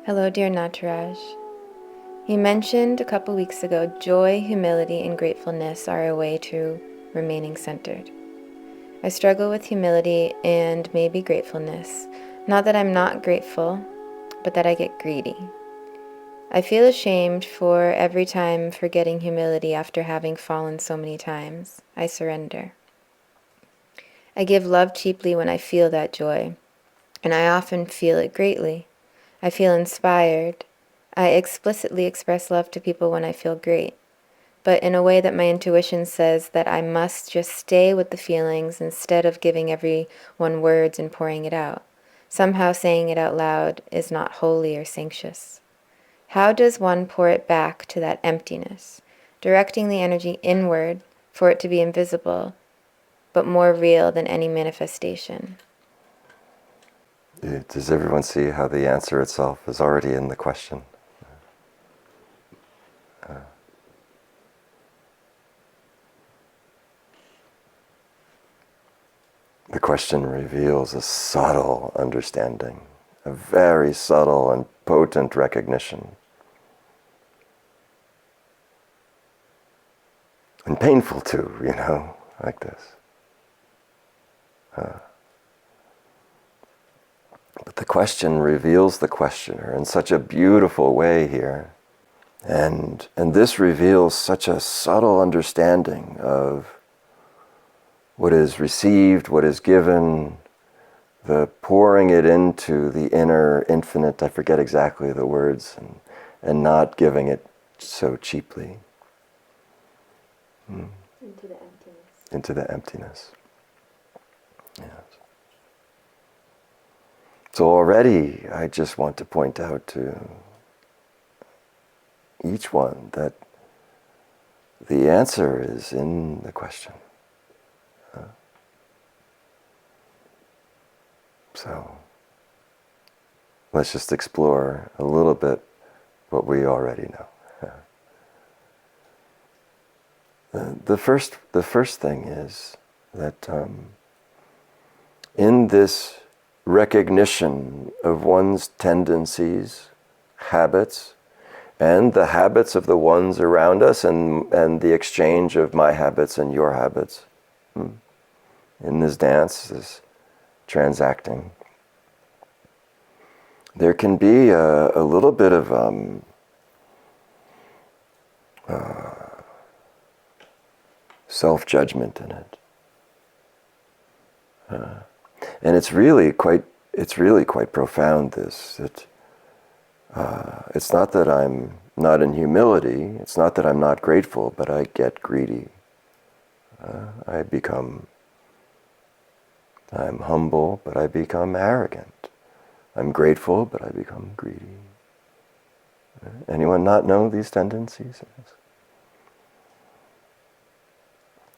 Hello, dear Nataraj. You mentioned a couple weeks ago joy, humility, and gratefulness are a way to remaining centered. I struggle with humility and maybe gratefulness. Not that I'm not grateful, but that I get greedy. I feel ashamed for every time forgetting humility after having fallen so many times. I surrender. I give love cheaply when I feel that joy, and I often feel it greatly. I feel inspired. I explicitly express love to people when I feel great, but in a way that my intuition says that I must just stay with the feelings instead of giving everyone words and pouring it out. Somehow saying it out loud is not holy or sanctious. How does one pour it back to that emptiness, directing the energy inward for it to be invisible, but more real than any manifestation? Does everyone see how the answer itself is already in the question? The question reveals a subtle understanding, a very subtle and potent recognition. And painful too, like this. But the question reveals the questioner in such a beautiful way here. And this reveals such a subtle understanding of what is received, what is given, the pouring it into the inner infinite, I forget exactly the words, and not giving it so cheaply. Into the emptiness. Into the emptiness. Yes. So already I just want to point out to each one that the answer is in the question. So let's just explore a little bit what we already know. The first thing is that in this recognition of one's tendencies, habits, and the habits of the ones around us, and the exchange of my habits and your habits, in this dance, this transacting, there can be a little bit of self-judgment in it, and it's really quite profound. That it's not that I'm not in humility. It's not that I'm not grateful, but I get greedy. I'm humble, but I become arrogant. I'm grateful, but I become greedy. Anyone not know these tendencies?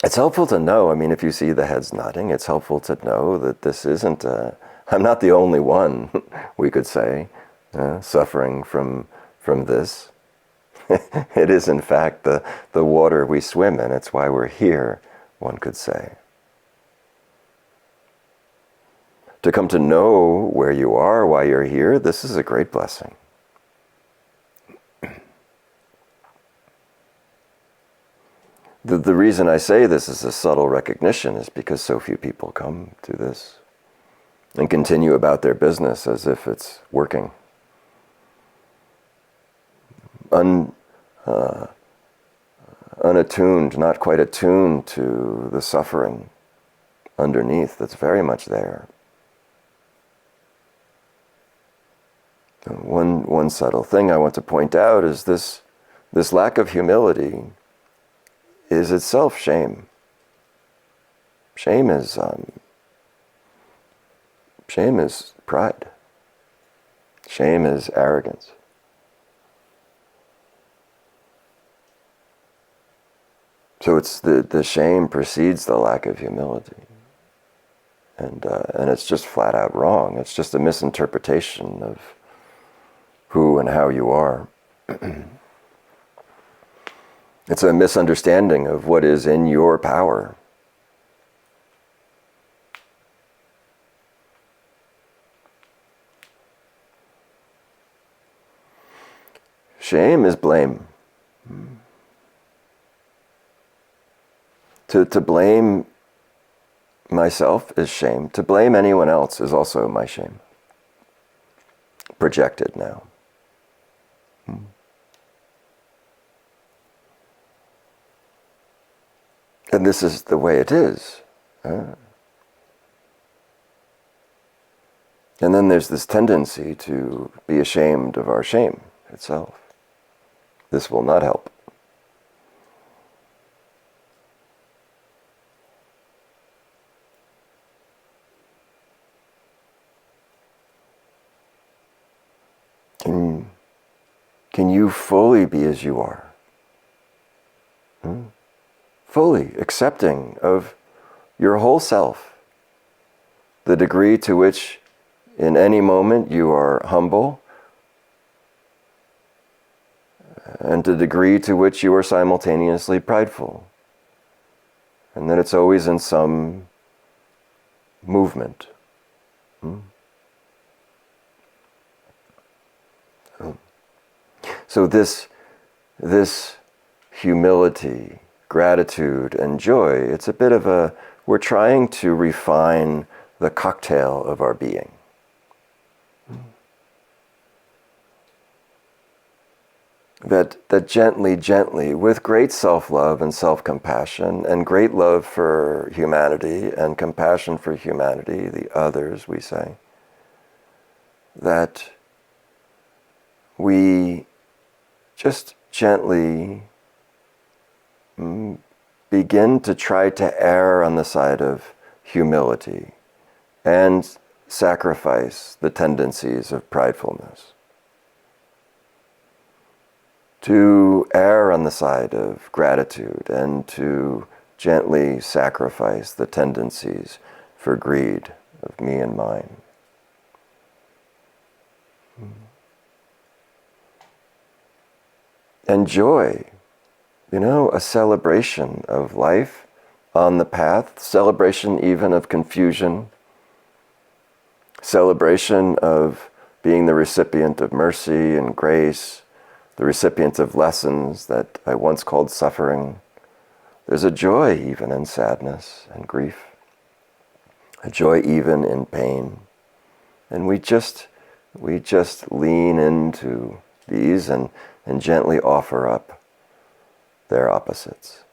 It's helpful to know, if you see the heads nodding, it's helpful to know that this isn't, I'm not the only one, we could say, suffering from this. It is in fact the water we swim in. It's why we're here, one could say. To come to know where you are, why you're here, this is a great blessing. The reason I say this is a subtle recognition is because so few people come to this and continue about their business as if it's working. Unattuned, not quite attuned to the suffering underneath that's very much there. One subtle thing I want to point out is this lack of humility is itself shame. Shame is pride. Shame is arrogance. So it's the shame precedes the lack of humility, and it's just flat out wrong. It's just a misinterpretation of who and how you are. It's a misunderstanding of what is in your power. Shame is blame. To blame myself is shame. To blame anyone else is also my shame. Projected now. And this is the way it is. And then there's this tendency to be ashamed of our shame itself. This will not help. Can you fully be as you are? Fully accepting of your whole self, the degree to which in any moment you are humble, and the degree to which you are simultaneously prideful, and that it's always in some movement. So this humility, gratitude, and joy, it's a bit of we're trying to refine the cocktail of our being. That gently, with great self-love and self-compassion, and great love for humanity and compassion for humanity, the others, we say, that we just gently begin to try to err on the side of humility and sacrifice the tendencies of pridefulness. To err on the side of gratitude and to gently sacrifice the tendencies for greed of me and mine. And joy, a celebration of life on the path, celebration even of confusion, celebration of being the recipient of mercy and grace, the recipient of lessons that I once called suffering. There's a joy even in sadness and grief, a joy even in pain. And we just lean into these and gently offer up their opposites.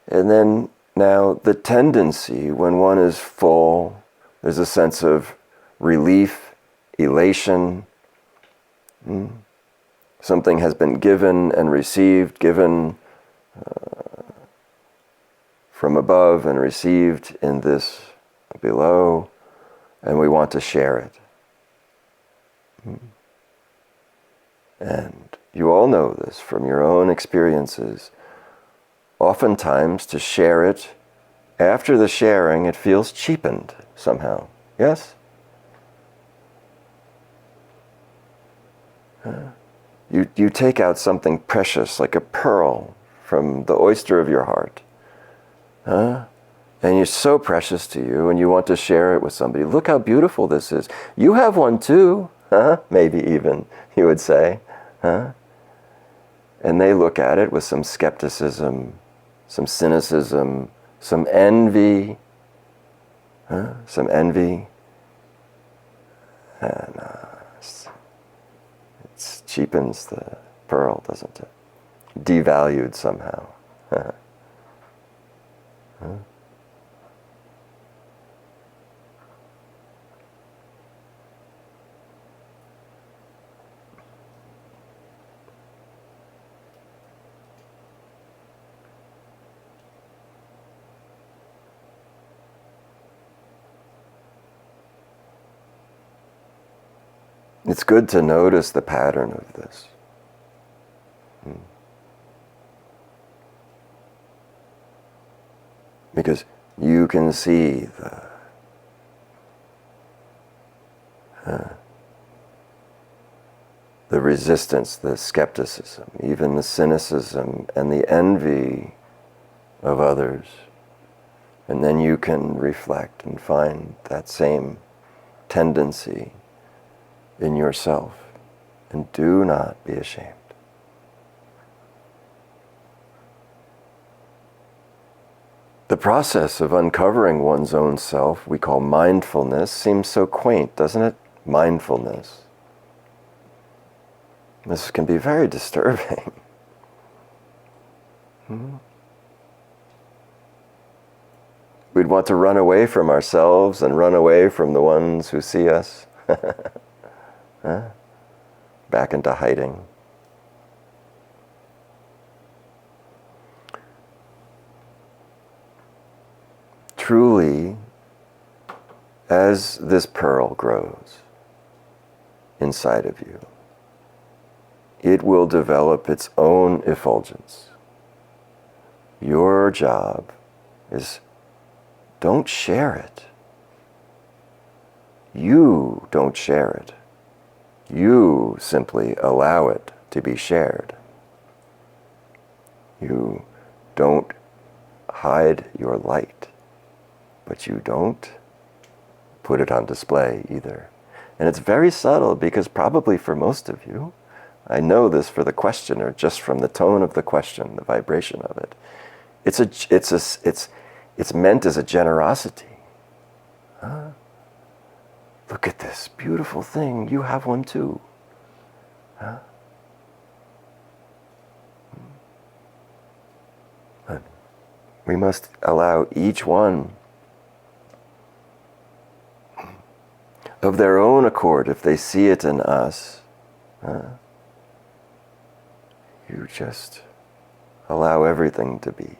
And then now the tendency, when one is full, there's a sense of relief, elation. Something has been given and received, given from above and received in this below, and we want to share it. And you all know this from your own experiences. Oftentimes, to share it, after the sharing, it feels cheapened somehow. Yes? You take out something precious, like a pearl, from the oyster of your heart. And it's so precious to you, and you want to share it with somebody. Look how beautiful this is. You have one too. Maybe even, you would say. And they look at it with some skepticism, some cynicism, some envy. Some envy. And it cheapens the pearl, doesn't it? Devalued somehow. It's good to notice the pattern of this. Because you can see the resistance, the skepticism, even the cynicism and the envy of others. And then you can reflect and find that same tendency in yourself. And do not be ashamed. The process of uncovering one's own self, we call mindfulness, seems so quaint, doesn't it? Mindfulness. This can be very disturbing. We'd want to run away from ourselves and run away from the ones who see us. Back into hiding. Truly, as this pearl grows inside of you, it will develop its own effulgence. Your job is, don't share it. You don't share it. You simply allow it to be shared. You don't hide your light, but you don't put it on display either. And it's very subtle because probably for most of you, I know this for the questioner, just from the tone of the question, the vibration of it, it's meant as a generosity. Look at this beautiful thing. You have one too. But we must allow each one of their own accord, if they see it in us, you just allow everything to be.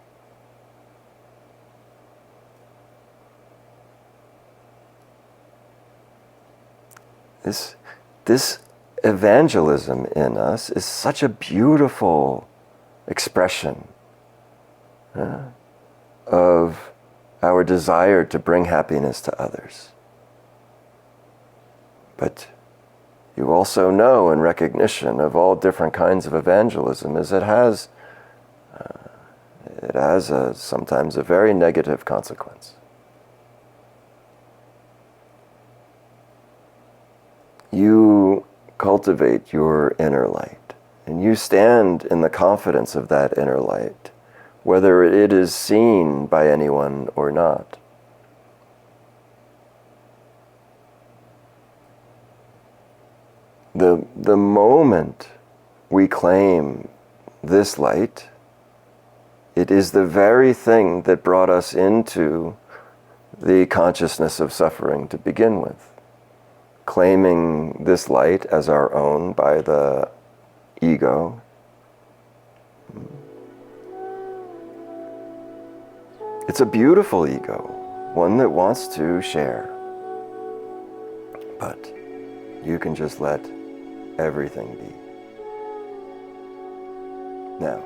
This evangelism in us is such a beautiful expression of our desire to bring happiness to others. But you also know, in recognition of all different kinds of evangelism, is it has sometimes a very negative consequence. You cultivate your inner light, and you stand in the confidence of that inner light, whether it is seen by anyone or not. The moment we claim this light, it is the very thing that brought us into the consciousness of suffering to begin with. Claiming this light as our own by the ego. It's a beautiful ego, one that wants to share. But you can just let everything be. Now,